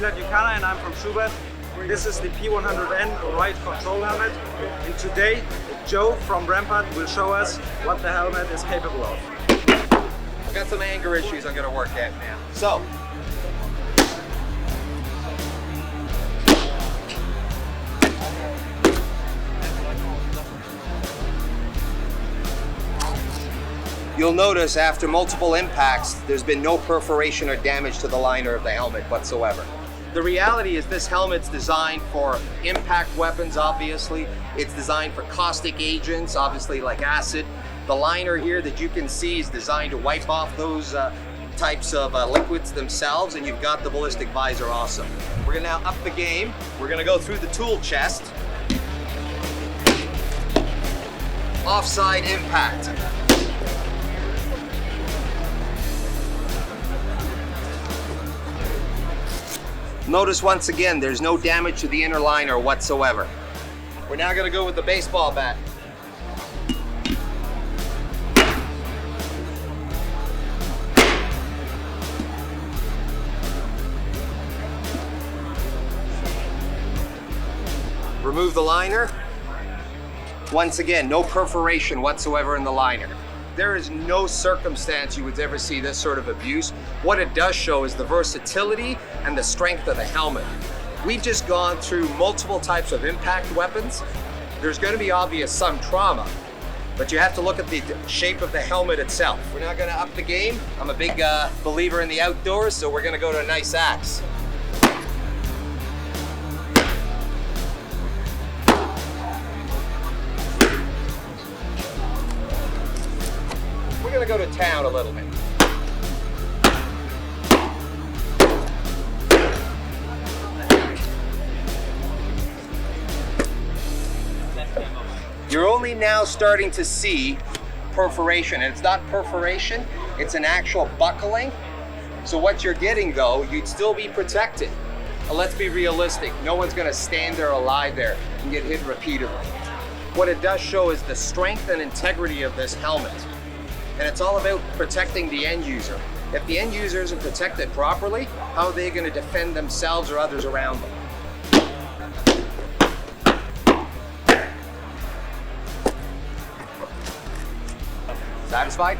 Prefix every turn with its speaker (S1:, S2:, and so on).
S1: and I'm from Schubert. This is the P100N riot control helmet, and today Joe from Rampart will show us what the helmet is capable of.
S2: I've got some anger issues I'm going to work at now. So, you'll notice after multiple impacts, there's been no perforation or damage to the liner of the helmet whatsoever. The reality is this helmet's designed for impact weapons, obviously. It's designed for caustic agents, obviously like acid. The liner here that you can see is designed to wipe off those types of liquids themselves, and you've got the ballistic visor also. We're gonna now up the game. We're gonna go through the tool chest. Offside impact. Notice once again, there's no damage to the inner liner whatsoever. We're now gonna go with the baseball bat. Remove the liner. Once again, no perforation whatsoever in the liner. There is no circumstance you would ever see this sort of abuse. What it does show is the versatility and the strength of the helmet. We've just gone through multiple types of impact weapons. There's going to be obvious some trauma, but you have to look at the shape of the helmet itself. We're now going to up the game. I'm a big believer in the outdoors, so we're going to go to a nice axe. We're gonna go to town a little bit. You're only now starting to see perforation, and it's not perforation, it's an actual buckling. So what you're getting though, you'd still be protected. But let's be realistic, no one's gonna stand there alive there and get hit repeatedly. What it does show is the strength and integrity of this helmet. And it's all about protecting the end user. If the end user isn't protected properly, how are they going to defend themselves or others around them? Satisfied?